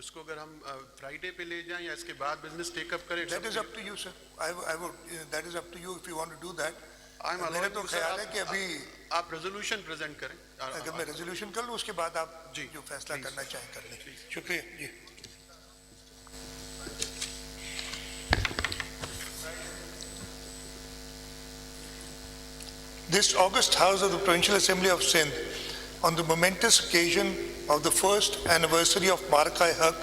اس کو اگر ہم فرائیڈے پہ لے جائیں یا اس کے بعد بزنس ٹیک اپ کریں. That is up to you, sir. I would, that is up to you if you want to do that. میرا تو خیال ہے کہ ابھی آپ ریزولوشن پریزنٹ کریں. اگر میں ریزولوشن کر لوں اس کے بعد آپ جو فیصلہ کرنا چاہیں کر لیں. شکریہ جی. This August House of the Provincial Assembly of Sindh, on the momentous occasion of the first anniversary of Marka-e-Haq,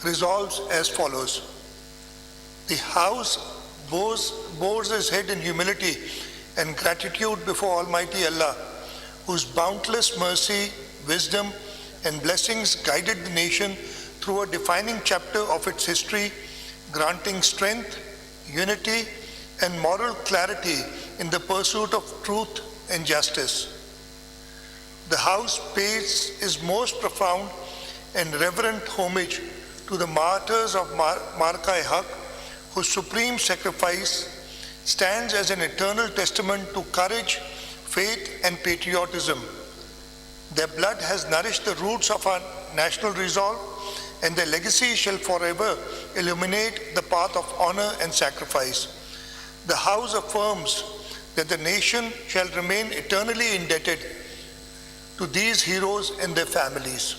resolves as follows. The House bows its head in humility and gratitude before Almighty Allah, whose boundless mercy, wisdom, and blessings guided the nation through a defining chapter of its history, granting strength, unity, and moral clarity in the pursuit of truth and justice. The House pays its most profound and reverent homage to the martyrs of Marka-e-Haq, whose supreme sacrifice stands as an eternal testament to courage, faith, and patriotism. Their blood has nourished the roots of our national resolve, and their legacy shall forever illuminate the path of honor and sacrifice. The House affirms that the nation shall remain eternally indebted to these heroes and their families.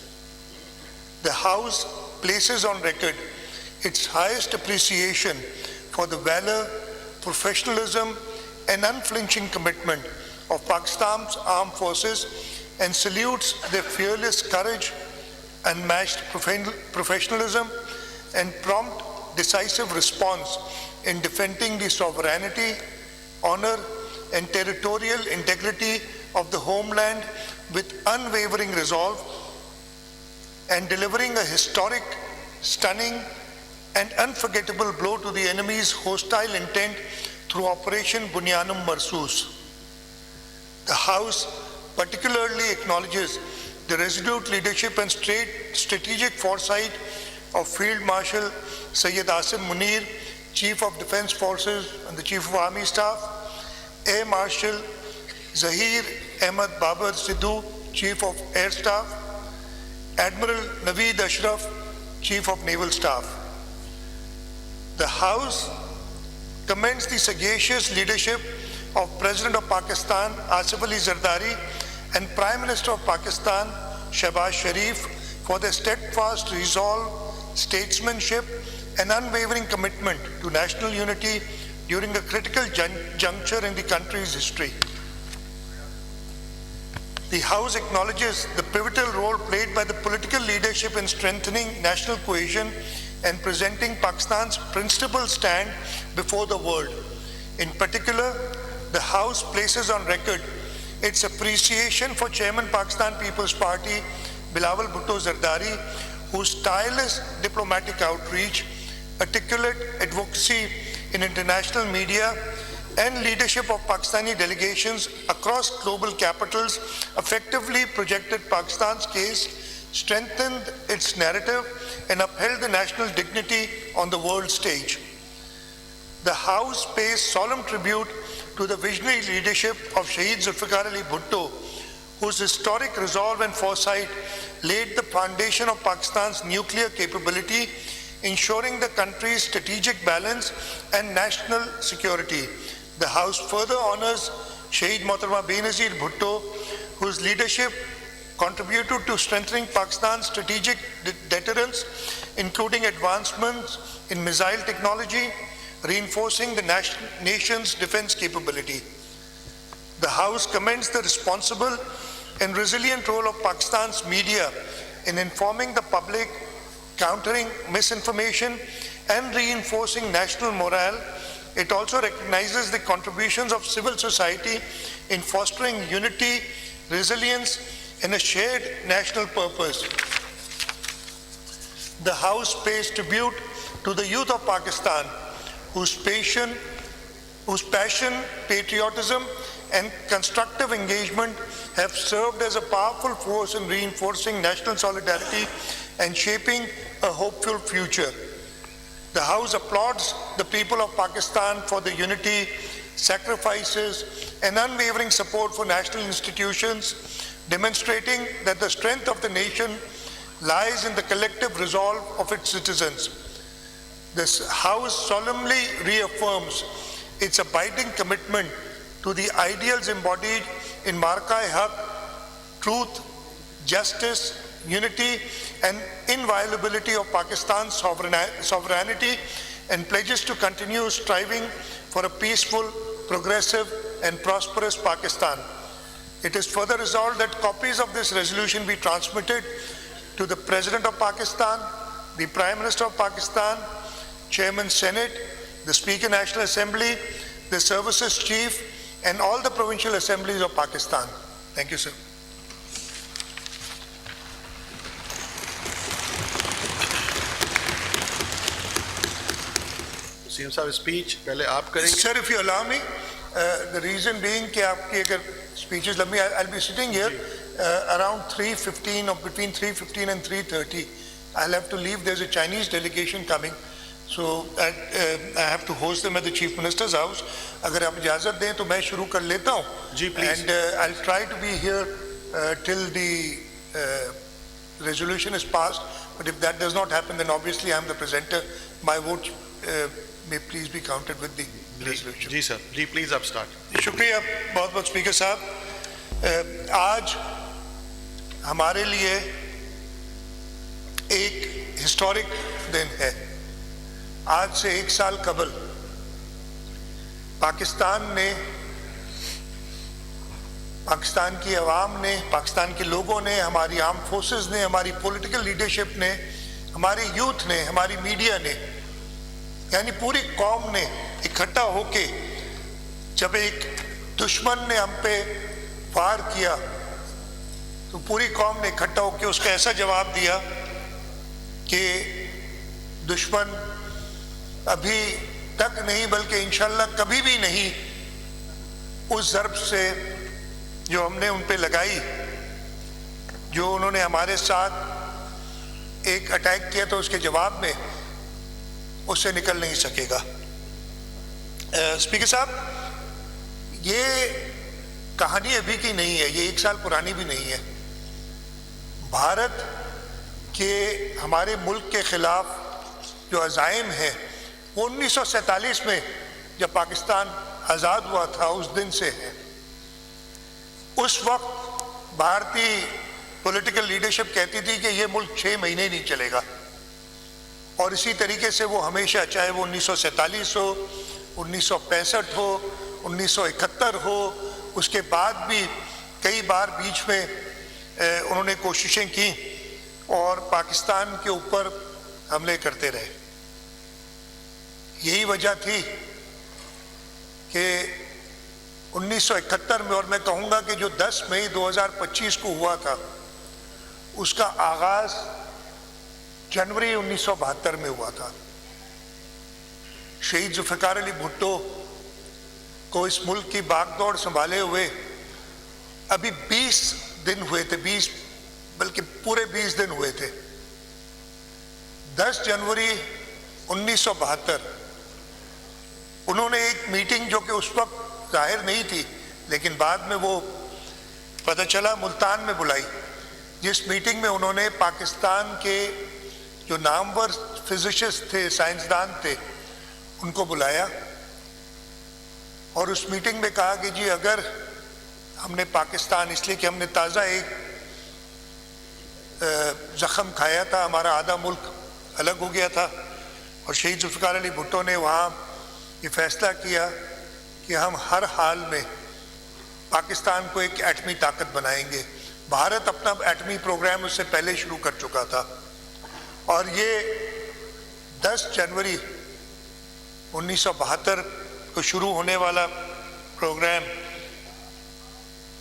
The House places on record its highest appreciation for the valor, professionalism, and unflinching commitment of Pakistan's armed forces and salutes their fearless courage, unmatched professionalism, and prompt, decisive response in defending the sovereignty, honor, and territorial integrity of the homeland with unwavering resolve, and delivering a historic, stunning, and unforgettable blow to the enemy's hostile intent through Operation Bunyanum Marsoos. The House particularly acknowledges the resolute leadership and strategic foresight of Field Marshal Syed Asim Munir, Chief of Defence Forces and the Chief of Army Staff, Air Marshal Zahir Ahmad Babar Sidhu, Chief of Air Staff, Admiral Naveed Ashraf, Chief of Naval Staff. The House commends the sagacious leadership of President of Pakistan Asif Ali Zardari and Prime Minister of Pakistan Shehbaz Sharif for their steadfast resolve, statesmanship, and unwavering commitment to national unity during a critical juncture in the country's history. The House acknowledges the pivotal role played by the political leadership in strengthening national cohesion and presenting Pakistan's principled stand before the world. In particular, the House places on record its appreciation for Chairman Pakistan People's Party Bilawal Bhutto Zardari, whose tireless diplomatic outreach, articulate advocacy in international media, and leadership of Pakistani delegations across global capitals effectively projected Pakistan's case, strengthened its narrative, and upheld the national dignity on the world stage. The House pays solemn tribute to the visionary leadership of Shaheed Zulfikar Ali Bhutto, whose historic resolve and foresight laid the foundation of Pakistan's nuclear capability, ensuring the country's strategic balance and national security. The House further honors Shaheed Mohtarama Benazir Bhutto, whose leadership contributed to strengthening Pakistan's strategic deterrence, including advancements in missile technology, reinforcing the nation's defense capability. The House commends the responsible and resilient role of Pakistan's media in informing the public, countering misinformation, and reinforcing national morale. It also recognizes the contributions of civil society in fostering unity, resilience, and a shared national purpose. The House pays tribute to the youth of Pakistan, whose passion, patriotism, and constructive engagement have served as a powerful force in reinforcing national solidarity and shaping a hopeful future. The House applauds the people of Pakistan for their unity, sacrifices, and unwavering support for national institutions, demonstrating that the strength of the nation lies in the collective resolve of its citizens. This House solemnly reaffirms its abiding commitment to the ideals embodied in Marka-e-Haq, truth, justice, unity and inviolability of Pakistan's sovereignty, and pledges to continue striving for a peaceful, progressive and prosperous Pakistan. It is further resolved that copies of this resolution be transmitted to the President of Pakistan, the Prime Minister of Pakistan, Chairman Senate, the Speaker National Assembly, the Services Chief and all the provincial assemblies of Pakistan. Thank you, sir. CM साहब speech पहले आप करेंगे. Sir, if you allow me, the reason being कि आपकी अगर speeches लंबी, I'll be sitting here around 3:15 or between 3:15 and 3:30. I'll have to leave. There's a Chinese delegation coming, so I have to host them at the Chief Minister's house. अगर आप इजाज़त दें तो मैं शुरू कर लेता हूँ. जी, please. And I'll try to be here till the resolution is passed. But if that does not happen, then obviously I'm the presenter. My vote may please be counted with the resolution. जी sir, जी please आप start. शुक्रिया बहुत बहुत speaker साहब. आज हमारे लिए एक हिस्टोरिक दिन है. आज से 1 साल कबल पाकिस्तान ने, पाकिस्तान की आवाम ने, पाकिस्तान के लोगों ने, हमारी आर्म फोर्सेस ने, हमारी पॉलिटिकल लीडरशिप ने, हमारी यूथ ने, हमारी मीडिया ने, यानी पूरी कौम ने इकट्ठा होके जब एक दुश्मन ने हम पे वार किया तो पूरी कौम ने इकट्ठा होके उसका ऐसा जवाब दिया कि दुश्मन अभी तक नहीं बल्कि इंशाल्लाह कभी भी नहीं उस ज़र्ब से जो हमने उन पे लगाई, जो उन्होंने हमारे साथ एक अटैक किया तो उसके जवाब में उससे निकल नहीं सकेगा. स्पीकर साहब, ये कहानी अभी की नहीं है, ये 1 साल पुरानी भी नहीं है. भारत के हमारे मुल्क के खिलाफ जो अज़ाइम है वो 1947 में जब पाकिस्तान आज़ाद हुआ था उस दिन से है. उस वक्त भारतीय पॉलिटिकल लीडरशिप कहती थी कि ये मुल्क 6 महीने नहीं चलेगा और इसी तरीके से वो हमेशा, चाहे वो 1947 हो, 1965 हो, 1971 हो, उसके बाद भी कई बार बीच में उन्होंने कोशिशें की और पाकिस्तान के ऊपर हमले करते रहे. यही वजह थी कि 1971 में, और मैं कहूँगा कि जो 10 मई 2025 को हुआ था उसका आगाज़ जनवरी 1972 में हुआ था. शहीद जुल्फ़िकार अली भुट्टो को इस मुल्क की बागडोर संभाले हुए अभी 20 दिन हुए थे, 20 बल्कि पूरे 20 दिन हुए थे. 10 जनवरी 1972 उन्होंने एक मीटिंग जो कि उस वक्त जाहिर नहीं थी लेकिन बाद में वो पता चला मुल्तान में बुलाई, जिस मीटिंग में उन्होंने पाकिस्तान के जो नामवर फिजिसिस्ट थे, साइंसदान थे, उनको बुलाया और उस मीटिंग में कहा कि जी अगर हमने पाकिस्तान, इसलिए कि हमने ताज़ा एक ज़ख़म खाया था, हमारा आधा मुल्क अलग हो गया था और शहीद जुल्फ़िकार अली भुट्टो ने वहाँ ये फैसला किया कि हम हर हाल में पाकिस्तान को एक एटमी ताकत बनाएंगे. भारत अपना एटमी प्रोग्राम उससे पहले शुरू कर चुका था और ये 10 जनवरी 1972 को शुरू होने वाला प्रोग्राम,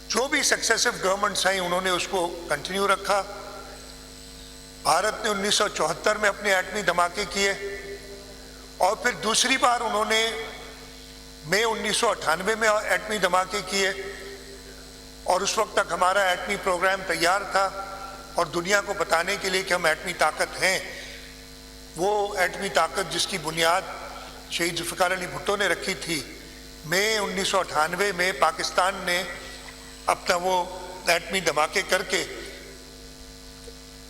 जो भी सक्सेसिव गवर्नमेंट्स आई उन्होंने उसको कंटिन्यू रखा. भारत ने 1974 में अपने एटमी धमाके किए और फिर दूसरी बार उन्होंने मई 1998 में एटमी धमाके किए और उस वक्त तक हमारा एटमी प्रोग्राम तैयार था और दुनिया को बताने के लिए कि हम एटमी ताकत हैं. वो एटमी ताकत जिसकी बुनियाद शहीद जुल्फ़िकार अली भुट्टो ने रखी थी, मई 1998 में पाकिस्तान ने अपना वो एटमी धमाके करके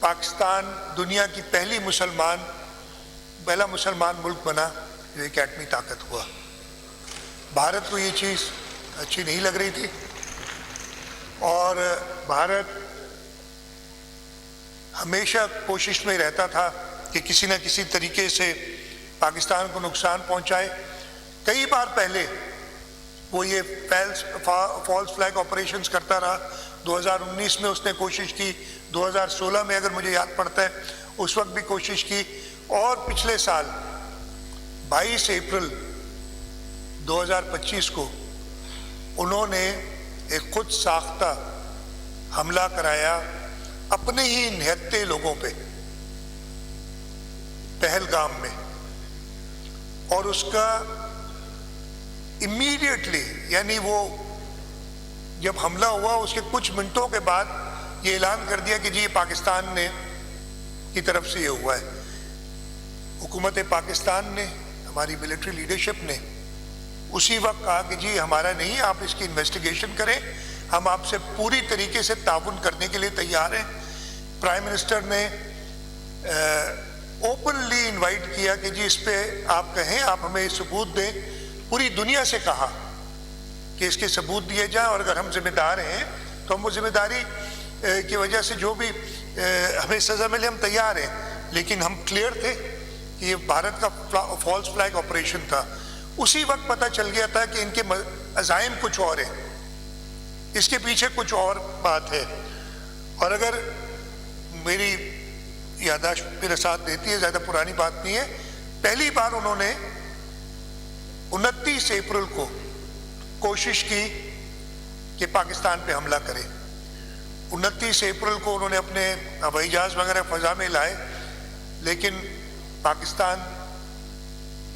पाकिस्तान दुनिया की पहला मुसलमान मुल्क बना जो एक एटमी ताकत हुआ। भारत को ये चीज़ अच्छी नहीं लग रही थी और भारत हमेशा कोशिश में रहता था कि किसी न किसी तरीके से पाकिस्तान को नुकसान पहुंचाए। कई बार पहले वो ये फॉल्स फ्लैग ऑपरेशंस करता रहा। 2019 में उसने कोशिश की, 2016 में अगर मुझे याद पड़ता है उस वक्त भी कोशिश की, और पिछले साल 22 अप्रैल 2025 को उन्होंने एक खुद साख्ता हमला कराया अपने ही निहत्ते लोगों पे पहलगाम में, और उसका इमीडिएटली यानी वो जब हमला हुआ उसके कुछ मिनटों के बाद ये ऐलान कर दिया कि जी ये पाकिस्तान ने की तरफ से ये हुआ है। हुकूमत पाकिस्तान ने, हमारी मिलिट्री लीडरशिप ने उसी वक्त कहा कि जी हमारा नहीं, आप इसकी इन्वेस्टिगेशन करें, हम आपसे पूरी तरीके से ताउन करने के लिए तैयार हैं। प्राइम मिनिस्टर ने ओपनली इनवाइट किया कि जी इस पे आप कहें, आप हमें सबूत दें। पूरी दुनिया से कहा कि इसके सबूत दिए जाएं और अगर हम जिम्मेदार हैं तो हम वो जिम्मेदारी की वजह से जो भी हमें सज़ा मिले हम तैयार हैं। लेकिन हम क्लियर थे कि ये भारत का फॉल्स फ्लैग ऑपरेशन था। उसी वक्त पता चल गया था कि इनके अज़ाइम कुछ और है, इसके पीछे कुछ और बात है। और अगर मेरी याददाश्त मेरे साथ देती है, ज़्यादा पुरानी बात नहीं है, पहली बार उन्होंने 29 अप्रैल को कोशिश की कि पाकिस्तान पे हमला करें। 29 अप्रैल को उन्होंने अपने हवाई जहाज़ वगैरह फ़ज़ा में लाए, लेकिन पाकिस्तान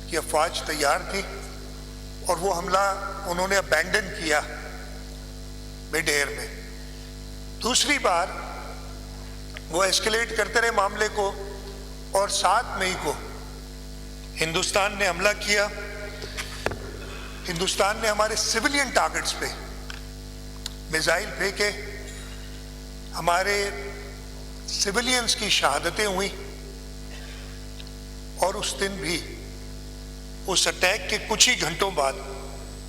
की अफवाज तैयार थी और वो हमला उन्होंने अबैंडन किया मिड एयर में। दूसरी बार वो एस्केलेट करते रहे मामले को और 7 मई को हिंदुस्तान ने हमला किया। हिंदुस्तान ने हमारे सिविलियन टारगेट्स पे मिसाइल फेंके, हमारे सिविलियंस की शहादतें हुई और उस दिन भी उस अटैक के कुछ ही घंटों बाद,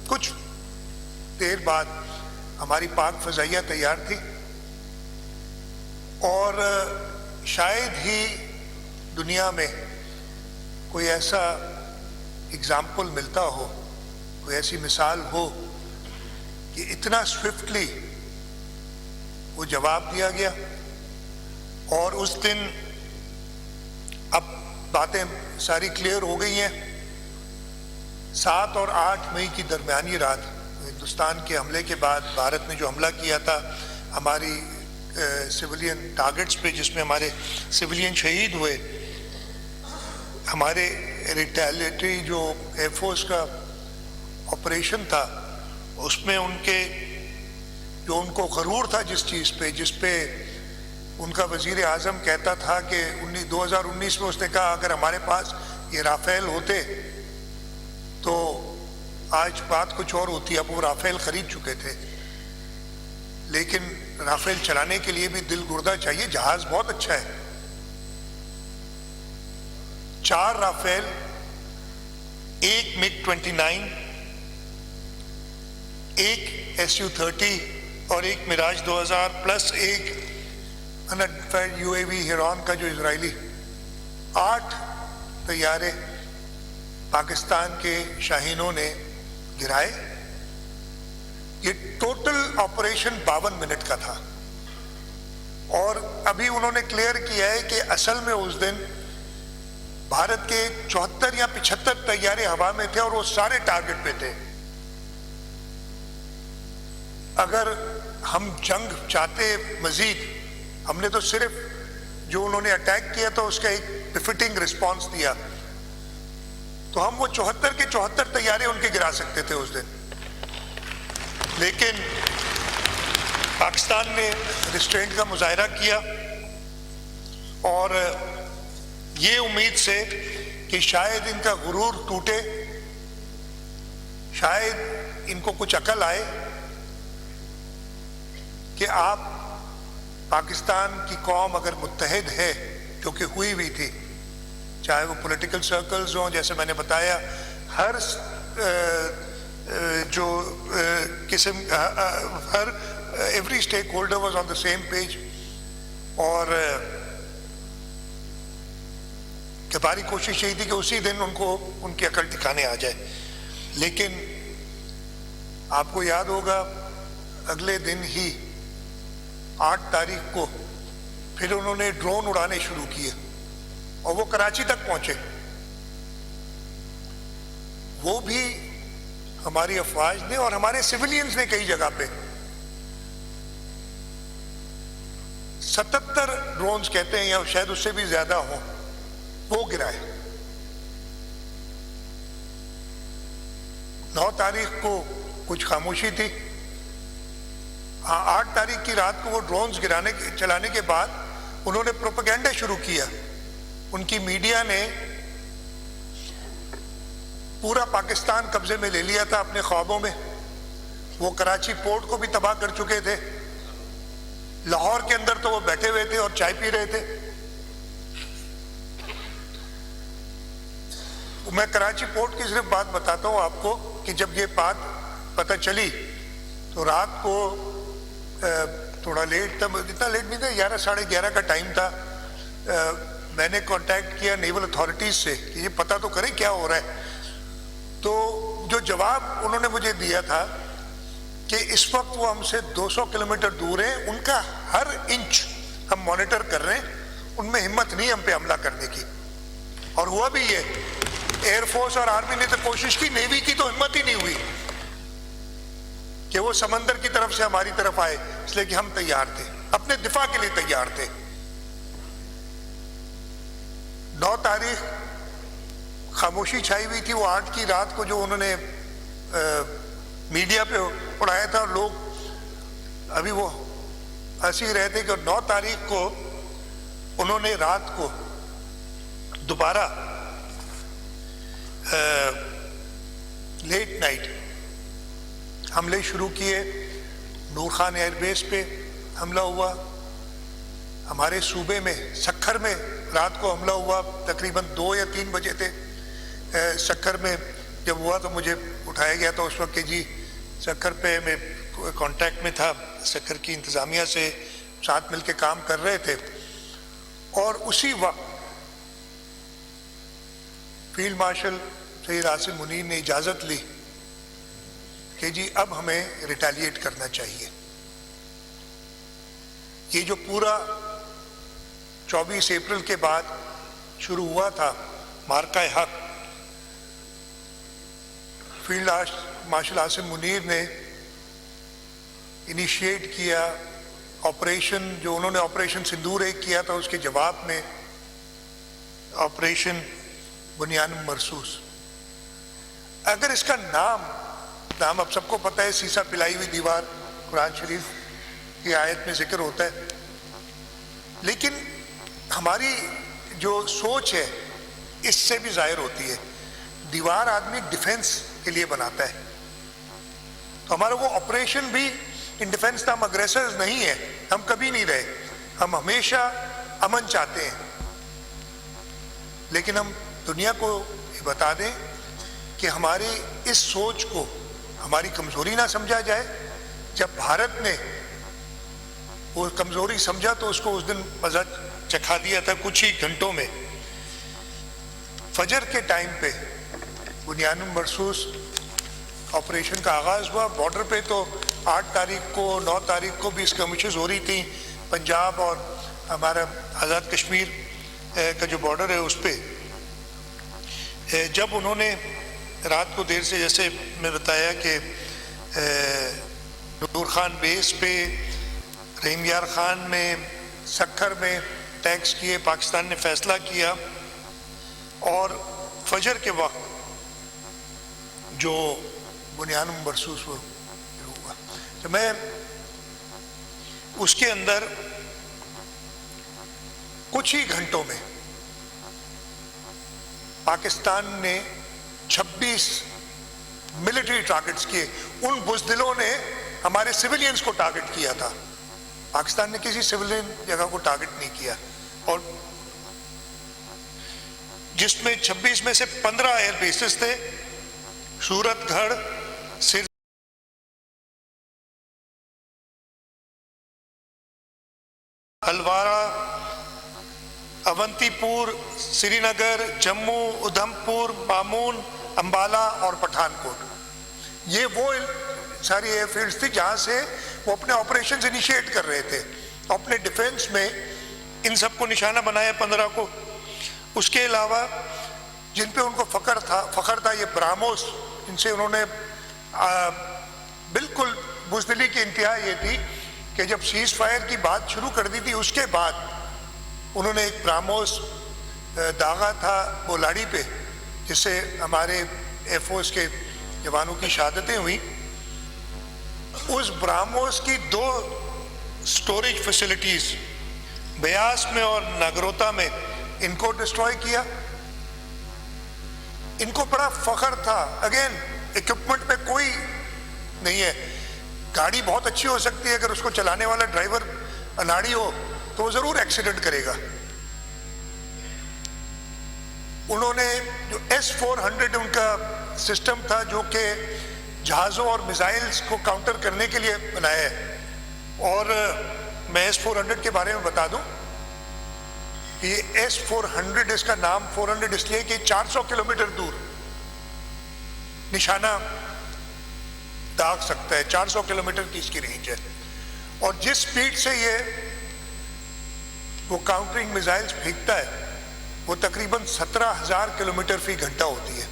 कुछ देर बाद हमारी पाक फजाइया तैयार थी और शायद ही दुनिया में कोई ऐसा एग्जाम्पल मिलता हो, कोई ऐसी मिसाल हो कि इतना स्विफ्टली वो जवाब दिया गया। और उस दिन अब बातें सारी क्लियर हो गई हैं। 7 और 8 मई की दरमियानी रात हिंदुस्तान के हमले के बाद भारत ने जो हमला किया था हमारी सिविलियन टारगेट्स पे, जिसमें हमारे सिविलियन शहीद हुए, हमारे रिटेलिएटरी जो एयरफोर्स का ऑपरेशन था उसमें उनको गरूर था जिस चीज़ पे, जिस पे उनका वज़ीर आज़म कहता था कि 2019 में उसने कहा अगर हमारे पास ये राफेल होते तो आज बात कुछ और होती। अब वो राफेल खरीद चुके थे, लेकिन राफेल चलाने के लिए भी दिल गुर्दा चाहिए। जहाज बहुत अच्छा है, 4 राफेल, 1 MiG-29, 1 Su-30 और 1 Mirage 2000 plus 1 unfired UAV Heron का जो इजरायली, 8 तैयारे पाकिस्तान के शाहीनों ने गिराए। ये टोटल ऑपरेशन 52 मिनट का था और अभी उन्होंने क्लियर किया है कि असल में उस दिन भारत के 74 या 75 तैयारे हवा में थे और वो सारे टारगेट पे थे। अगर हम जंग चाहते मजीद, हमने तो सिर्फ जो उन्होंने अटैक किया तो उसका एक बिफिटिंग रिस्पांस दिया, तो हम वो 74 के 74 तैयारे उनके गिरा सकते थे उस दिन। लेकिन पाकिस्तान ने रिस्ट्रेंट का मुजाहरा किया और ये उम्मीद से कि शायद इनका गुरूर टूटे, शायद इनको कुछ अकल आए कि आप پاکستان کی قوم اگر متحد ہے جو کہ ہوئی ہوئی تھی, چاہے وہ پولیٹیکل سرکلز ہوں, جیسے میں نے بتایا ہر جو قسم ہر every stakeholder was on the same page, اور ہماری کوشش یہی تھی کہ اسی دن ان کو ان کی عقل ٹھکانے آ جائے. لیکن آپ کو یاد ہوگا اگلے دن ہی 8 تاریخ کو پھر انہوں نے ڈرون اڑانے شروع کیے اور وہ کراچی تک پہنچے. وہ بھی ہماری افواج نے اور ہمارے سیولینز نے کئی جگہ پہ 77 ڈرونز کہتے ہیں یا شاید اس سے بھی زیادہ ہوں, وہ گرائے. 9 تاریخ کو کچھ خاموشی تھی. 8 تاریخ کی رات کو وہ ڈرونز چلانے کے بعد انہوں نے پروپیگنڈا شروع کیا. ان کی میڈیا نے پورا پاکستان قبضے میں لے لیا تھا اپنے خوابوں میں. وہ کراچی پورٹ کو بھی تباہ کر چکے تھے. لاہور کے اندر تو وہ بیٹھے ہوئے تھے اور چائے پی رہے تھے. میں کراچی پورٹ کی صرف بات بتاتا ہوں آپ کو کہ جب یہ بات پتہ چلی تو رات کو تھوڑا لیٹ تھا, اتنا لیٹ نہیں تھا, 11 ساڑھے 11 کا ٹائم تھا. میں نے کانٹیکٹ کیا نیول اتھارٹیز سے کہ یہ پتہ تو کریں کیا ہو رہا ہے. تو جو جواب انہوں نے مجھے دیا تھا کہ اس وقت وہ ہم سے 200 کلومیٹر دور ہیں, ان کا ہر انچ ہم مانیٹر کر رہے ہیں, ان میں ہمت نہیں ہم پہ حملہ کرنے کی. اور ہوا بھی یہ, ایئر فورس اور آرمی نے تو کوشش کی, نیوی کی تو ہمت ہی نہیں ہوئی کہ وہ سمندر کی طرف سے ہماری طرف آئے, اس لیے کہ ہم تیار تھے, اپنے دفاع کے لیے تیار تھے. 9 تاریخ خاموشی چھائی ہوئی تھی. وہ 8 کی رات کو جو انہوں نے میڈیا پہ اڑایا تھا, لوگ ابھی وہ ہنس ہی رہے تھے کہ 9 تاریخ کو انہوں نے رات کو دوبارہ لیٹ نائٹ حملے شروع کیے. نور خان ایئر بیس پہ حملہ ہوا. ہمارے صوبے میں سکھر میں رات کو حملہ ہوا, تقریباً 2 یا 3 بجے تھے. سکھر میں جب ہوا تو مجھے اٹھایا گیا تو اس وقت کہ جی سکھر پہ میں کانٹیکٹ میں تھا, سکھر کی انتظامیہ سے ساتھ مل کے کام کر رہے تھے. اور اسی وقت فیلڈ مارشل سید عاصم منیر نے اجازت لی کہ جی اب ہمیں ریٹیلیٹ کرنا چاہیے. یہ جو پورا 24 اپریل کے بعد شروع ہوا تھا مارکہ حق, فیلڈ مارشل عاصم منیر نے انیشیٹ کیا آپریشن, جو انہوں نے آپریشن سندور 1 کیا تھا, اس کے جواب میں آپریشن بنیان مرصوص. اگر اس کا نام اب سب کو پتہ ہے, سیسا پلائی ہوئی دیوار قرآن شریف کی آیت میں ذکر ہوتا ہے, لیکن ہماری جو سوچ ہے اس سے بھی ظاہر ہوتی ہے. دیوار آدمی ڈیفنس کے لیے بناتا ہے, تو ہمارا وہ آپریشن بھی ان ڈیفنس تھا. ہم اگریسرز نہیں ہیں, ہم کبھی نہیں رہے, ہم ہمیشہ امن چاہتے ہیں. لیکن ہم دنیا کو یہ بتا دیں کہ ہماری اس سوچ کو ہماری کمزوری نہ سمجھا جائے. جب بھارت نے وہ کمزوری سمجھا تو اس کو اس دن مزہ چکھا دیا تھا. کچھ ہی گھنٹوں میں فجر کے ٹائم پہ بنیان مرصوص آپریشن کا آغاز ہوا. بارڈر پہ تو 8 تاریخ کو 9 تاریخ کو بھی اسکرمشز ہو رہی تھیں, پنجاب اور ہمارا آزاد کشمیر کا جو بارڈر ہے اس پہ. جب انہوں نے رات کو دیر سے, جیسے میں بتایا کہ نور خان بیس پہ, رحیم یار خان میں, سکھر میں ٹیکس کیے, پاکستان نے فیصلہ کیا, اور فجر کے وقت جو بنیان مرصوص ہوا. تو میں اس کے اندر کچھ ہی گھنٹوں میں پاکستان نے 26 ملٹری ٹارگٹس کیے. ان بزدلوں نے ہمارے سیولینز کو ٹارگٹ کیا تھا. पाकिस्तान ने किसी सिविलियन जगह को टारगेट नहीं किया, और जिसमें 26 में से 15 एयर बेसेस थे, सूरतगढ़, सिर, हलवारा, अवंतीपुर, श्रीनगर, जम्मू, उधमपुर, बामून, अंबाला और पठानकोट। ये वो सारी एयरफील्ड्स थी जहां से वो अपने ऑपरेशंस इनिशिएट कर रहे थे। अपने डिफेंस में इन सबको निशाना बनाया 15 को। उसके अलावा जिन पे उनको फख्र था ये ब्राह्मोस, इनसे उन्होंने बिल्कुल बुज़दिली की इंतहा ये थी कि जब सीज फायर की बात शुरू कर दी थी, उसके बाद उन्होंने एक ब्राह्मोस दागा था बोलाड़ी पे, जिससे हमारे एयरफोर्स के जवानों की शहादतें हुई। उस ब्राह्मोस की 2 स्टोरेज फैसिलिटीज ब्यास में और नागरोता में, इनको डिस्ट्रॉय किया। इनको बड़ा फख्र था, अगेन इक्विपमेंट में कोई नहीं है, गाड़ी बहुत अच्छी हो सकती है, अगर उसको चलाने वाला ड्राइवर अनाड़ी हो तो वो जरूर एक्सीडेंट करेगा। उन्होंने जो S-400 उनका सिस्टम था, जो कि जहाज़ों और मिसाइल्स को काउंटर करने के लिए बनाया है। और मैं S-400 के बारे में बता दूं कि ये S-400, इसका नाम 400 इसलिए कि 400 किलोमीटर दूर निशाना दाग सकता है, 400 किलोमीटर की इसकी रेंज है। और जिस स्पीड से ये वो काउंटरिंग मिसाइल्स फेंकता है, वो तकरीबन 17,000 किलोमीटर फी घंटा होती है।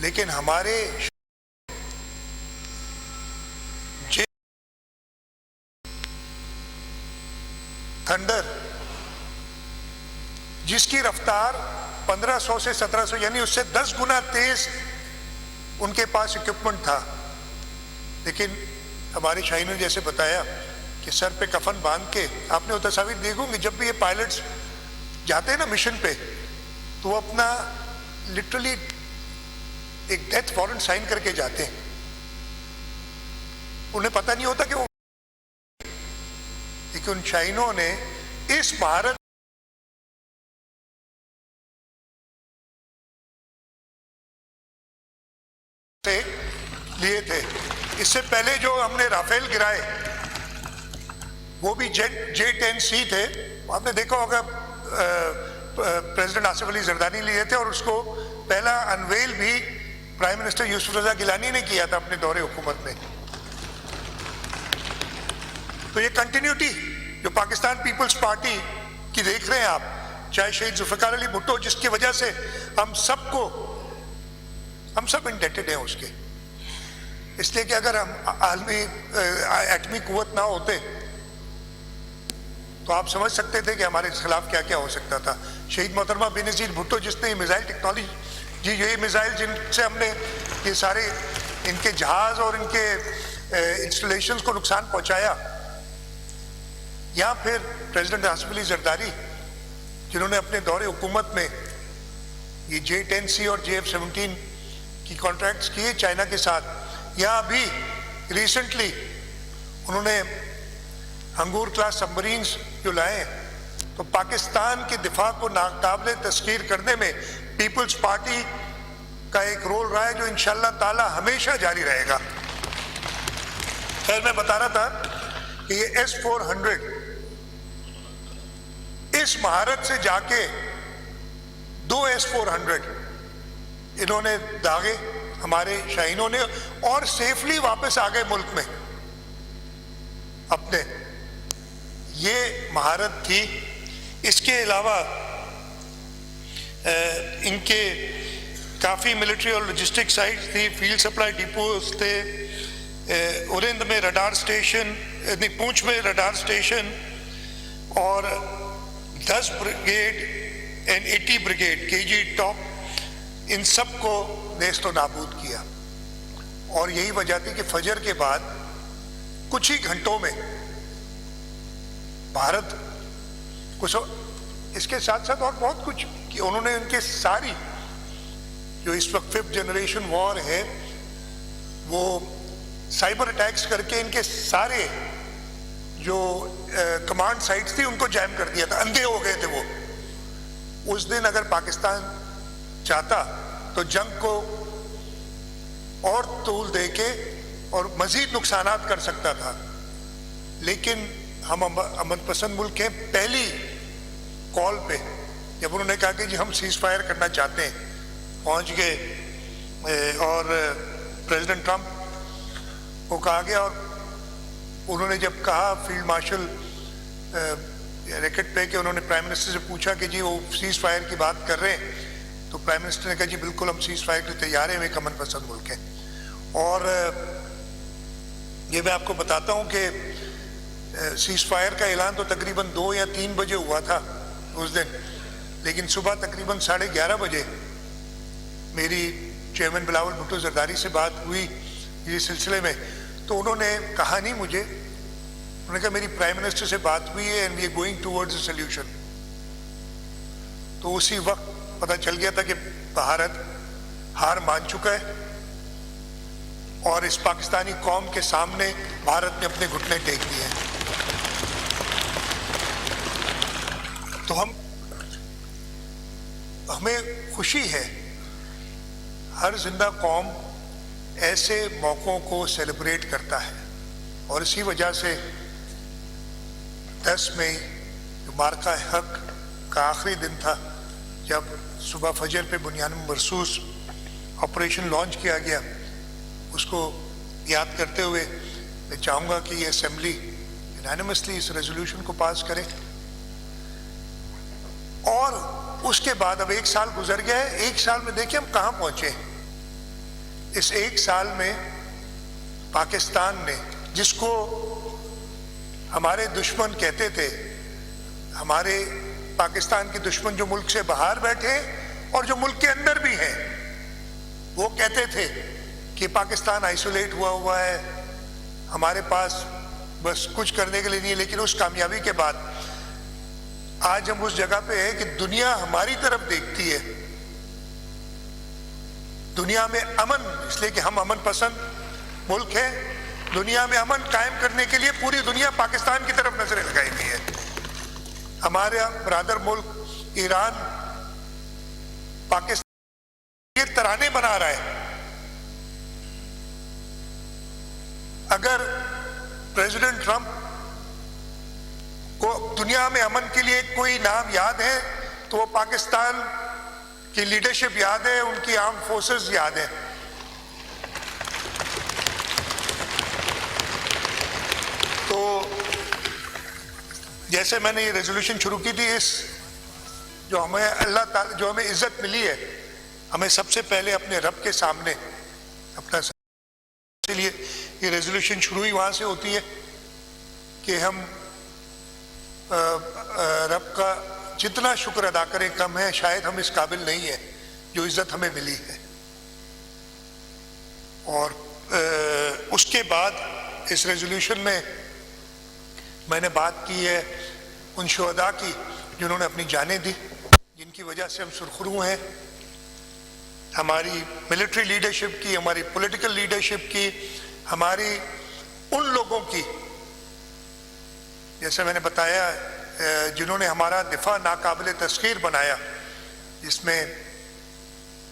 लेकिन हमारे थंडर, जिसकी रफ्तार 1500 से 1700 यानी उससे 10 गुना तेज उनके पास इक्विपमेंट था। लेकिन हमारे शाहीनों ने जैसे बताया कि सर पे कफन बांध के, आपने वो तस्वीर देखोगे जब भी ये पायलट्स जाते हैं ना मिशन पे, तो वो अपना लिटरली एक डेथ वारंट साइन करके जाते हैं। उन्हें पता नहीं होता कि वो, लेकिन उन शाहीनों ने इस महारत से लिए थे। इससे पहले जो हमने राफेल गिराए वो भी J-10C थे। आपने देखा होगा प्रेसिडेंट आसिफ अली जरदानी लिए थे, और उसको पहला अनवेल भी प्राइम मिनिस्टर यूसुफ रजा गिलानी ने किया था अपने दौरे हुकूमत में। तो ये कंटिन्यूटी जो पाकिस्तान पीपल्स पार्टी की देख रहे हैं आप, चाहे शहीद जुल्फ़िकार अली भुट्टो, जिसकी वजह से हम सब इंडेटेड हैं उसके, इसलिए कि अगर हम आलमी एटमी कुव्वत ना होते तो आप समझ सकते थे कि हमारे खिलाफ क्या क्या हो सकता था। शहीद मोहतरमा बेनज़ीर भुट्टो, जिसने मिसाइल टेक्नोलॉजी, ये मिसाइल जिनसे हमने ये सारे इनके जहाज और इनके इंस्टॉलेशंस को नुकसान पहुंचाया, या फिर प्रेसिडेंट आसिफ अली जरदारी, जिन्होंने अपने दौरे हुकूमत में ये J-10C और JF-17 की कॉन्ट्रैक्ट्स किए चाइना के साथ। या अभी रिसेंटली उन्होंने अंगूर क्लास सबमरीन्स जो लाए, तो पाकिस्तान के दिफा को नाकाबिले तस्खीर करने में पीपल्स पार्टी का एक रोल रहा है, जो इंशाअल्लाह ताला हमेशा जारी रहेगा। खैर, मैं बता रहा था कि ये S-400 इस महारत से जाके 2 S-400 इन्होंने दागे हमारे शाहीनों ने, और सेफली वापस आ गए मुल्क में अपने। ये महारत थी। इसके अलावा इनके काफ़ी मिलिट्री और लॉजिस्टिक साइट्स थी, फील्ड सप्लाई डिपोज थे, उरिंद में रडार स्टेशन, पूंछ में रडार स्टेशन, और 10 brigade and 80 brigade KG top, इन सब को नेस्तो नाबूद किया। और यही वजह थी कि फजर के बाद कुछ ही घंटों में भारत कुछ, इसके साथ साथ और बहुत कुछ कि उन्होंने उनके सारी जो इस वक्त 5th जनरेशन वॉर है वो साइबर अटैक्स करके इनके सारे जो कमांड साइट्स थी उनको जैम कर दिया था, अंधे हो गए थे वो। उस दिन अगर पाकिस्तान चाहता तो जंग को और तूल दे के और मजीद नुकसानात कर सकता था, लेकिन हम अमन पसंद मुल्क हैं। पहली कॉल पे जब उन्होंने कहा कि जी हम सीज फायर करना चाहते हैं, पहुंच गए और प्रेसिडेंट ट्रंप को कहा गया, और उन्होंने जब कहा फील्ड मार्शल रैकेट पे कि उन्होंने प्राइम मिनिस्टर से पूछा कि जी वो सीज फायर की बात कर रहे हैं, तो प्राइम मिनिस्टर ने कहा जी बिल्कुल हम सीज फायर के लिए तैयार हैं, हम एक अमन पसंद मुल्क हैं। और ये मैं आपको बताता हूँ कि सीज फायर का ऐलान तो तकरीबन 2 या 3 बजे हुआ था उस दिन, लेकिन सुबह तकरीबन 11:30 बजे मेरी चेयरमैन बिलावल भुट्टो जरदारी से बात हुई इस सिलसिले में, तो उन्होंने कहा नहीं मुझे, उन्होंने कहा मेरी प्राइम मिनिस्टर से बात हुई है and we are going towards a solution. तो उसी वक्त पता चल गया था कि भारत हार मान चुका है और इस पाकिस्तानी कौम के सामने भारत ने अपने घुटने टेक दिए हैं। तो हमें खुशी है, हर जिंदा कौम ऐसे मौक़ों को सेलिब्रेट करता है, और इसी वजह से 10 मई जो मार्का हक का आखिरी दिन था, जब सुबह फजर पे बुनियाद मरसूस ऑपरेशन लॉन्च किया गया, उसको याद करते हुए मैं चाहूँगा कि ये असेंबली यूनानिमसली इस रेजोल्यूशन को पास करे। और उसके बाद अब 1 साल गुजर गया है, 1 साल में देखिए हम कहाँ पहुँचे। इस 1 साल में पाकिस्तान ने, जिसको हमारे दुश्मन कहते थे, हमारे पाकिस्तान के दुश्मन जो मुल्क से बाहर बैठे और जो मुल्क के अंदर भी हैं, वो कहते थे कि पाकिस्तान आइसोलेट हुआ है, हमारे पास बस कुछ करने के लिए नहीं है। लेकिन उस कामयाबी के बाद आज हम उस जगह पे हैं कि दुनिया हमारी तरफ देखती है, दुनिया में अमन, इसलिए कि हम अमन पसंद मुल्क है, दुनिया में अमन कायम करने के लिए पूरी दुनिया पाकिस्तान की तरफ नजरें लगाई हुई है। हमारे ब्रादर मुल्क ईरान पाकिस्तान ये तराने बना रहा है। अगर प्रेसिडेंट ट्रंप को दुनिया में अमन के लिए कोई नाम याद है तो वो पाकिस्तान की लीडरशिप याद है, उनकी आर्म फोर्सेस याद है। तो जैसे मैंने ये रेजोल्यूशन शुरू की थी, इस जो हमें अल्लाह ताला जो हमें इज्जत मिली है, हमें सबसे पहले अपने रब के सामने अपना, इसलिए ये रेजोल्यूशन शुरू ही वहाँ से होती है कि हम रब का जितना शुक्र अदा करें कम है, शायद हम इस काबिल नहीं है जो इज्जत हमें मिली है। और उसके बाद इस रेजोल्यूशन में मैंने बात की है उन शुहदा की जिन्होंने अपनी जानें दी, जिनकी वजह से हम सुरखरू हैं, हमारी मिलिट्री लीडरशिप की, हमारी पॉलिटिकल लीडरशिप की, हमारी उन लोगों की, जैसे मैंने बताया, जिन्होंने हमारा दिफा नाकाबिल तस्खीर बनाया, जिसमें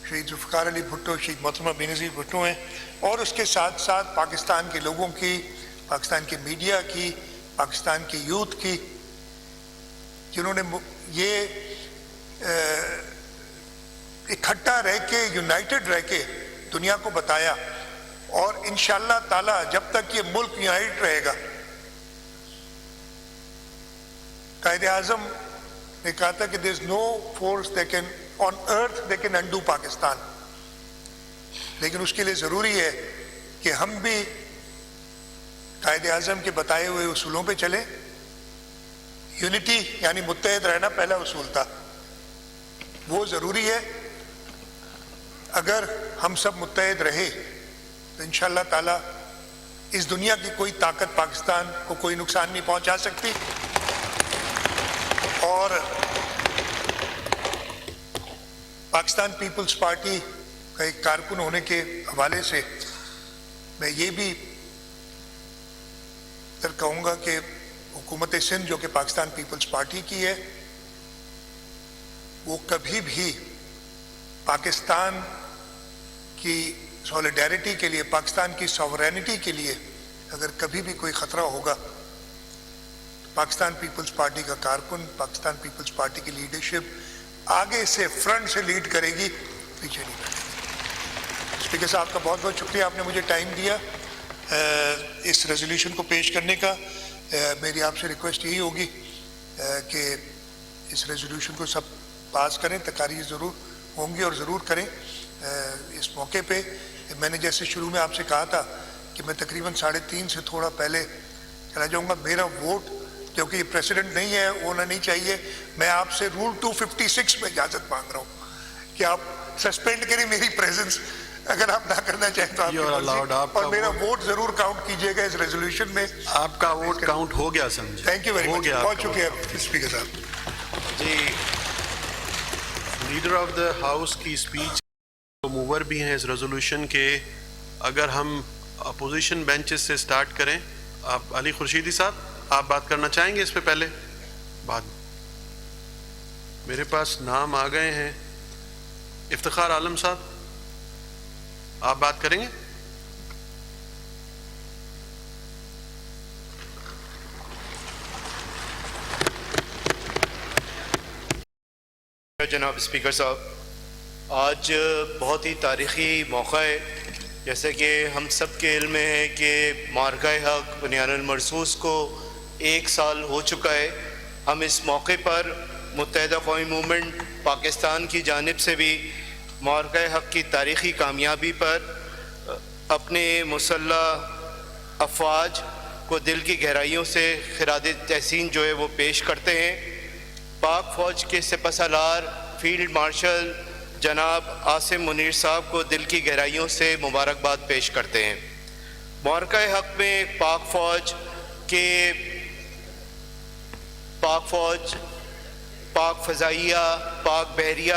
शहीद जुल्फ़िकार अली भुट्टो, शहीद मोहतरमा बेनज़ीर भुट्टो हैं, और उसके साथ साथ पाकिस्तान के लोगों की, पाकिस्तान के मीडिया की, पाकिस्तान की यूथ की, जिन्होंने ये इकट्ठा रह के, यूनाइटेड रह के दुनिया को बताया। और इंशाअल्लाह ताला जब तक ये मुल्क यूनाइटेड रहेगा, कायदे आज़म ने कहा था कि there is no force that can on earth that can undo Pakistan, लेकिन उसके लिए ज़रूरी है कि हम भी कायदे आज़म के बताए हुए उसूलों पे चलें। यूनिटी यानी मुत्तहद रहना पहला उसूल था, वो ज़रूरी है। अगर हम सब मुत्तहद रहे तो इंशाअल्लाह ताला इस दुनिया की कोई ताकत पाकिस्तान को कोई नुकसान नहीं पहुंचा सकती। और पाकिस्तान पीपल्स पार्टी का एक कारकुन होने के हवाले से मैं ये भी फिर कहूँगा कि हुकूमत सिंध जो कि पाकिस्तान पीपल्स पार्टी की है, वो कभी भी पाकिस्तान की सॉलिडेरिटी के लिए, पाकिस्तान की सॉवरेनिटी के लिए अगर कभी भी कोई ख़तरा होगा, पाकिस्तान पीपल्स पार्टी का कारकुन, पाकिस्तान पीपल्स पार्टी की लीडरशिप आगे से फ्रंट से लीड करेगी, पीछे नहीं करेगी। स्पीकर साहब का बहुत बहुत शुक्रिया, आपने मुझे टाइम दिया इस रेजोल्यूशन को पेश करने का। मेरी आपसे रिक्वेस्ट यही होगी कि इस रेजोल्यूशन को सब पास करें, तकारीर ज़रूर होंगी और ज़रूर करें। इस मौके पे मैंने जैसे शुरू में आपसे कहा था कि मैं तकरीबन 3:30 से थोड़ा पहले चला जाऊंगा। मेरा वोट, क्योंकि ये प्रेसिडेंट नहीं है, होना नहीं चाहिए। मैं आपसे रूल 256 में इजाज़त मांग रहा हूँ कि आप सस्पेंड करें मेरी प्रेजेंस, अगर आप ना करना चाहें तो आप, और मेरा वोट ज़रूर काउंट कीजिएगा इस रेजोल्यूशन में। आपका वोट काउंट हो गया समझे। थैंक यू वेरी मच, बहुत शुक्रिया स्पीकर साहब जी। लीडर ऑफ द हाउस की स्पीच मूवर भी हैं इस रेजोल्यूशन के। अगर हम अपोजिशन बेंचेस से स्टार्ट करें, आप अली खुर्शीदी साहब, आप बात करना चाहेंगे इस पे पहले? बाद मेरे पास नाम आ गए हैं। इफ्तिखार आलम साहब, आप बात करेंगे? जनाब स्पीकर साहब, आज बहुत ही तारीख़ी मौका है। जैसे कि हम सब के इल्म में है कि मारका हक बुनियानुल मरसूस को 1 साल हो चुका है। हम इस मौके पर मुत्तहिदा कौमी मूवमेंट पाकिस्तान की जानिब से भी मारका हक की तारीख़ी कामयाबी पर अपने मुसल्लह अफवाज को दिल की गहराइयों से खिराद तहसीन जो है वो पेश करते हैं। पाक फ़ौज के सिपहसालार फील्ड मार्शल जनाब आसिम मुनीर साहब को दिल की गहराइयों से मुबारकबाद पेश करते हैं। मारका हक में पाक फ़ौज, पाक फ़ज़ाइया, पाक बहरिया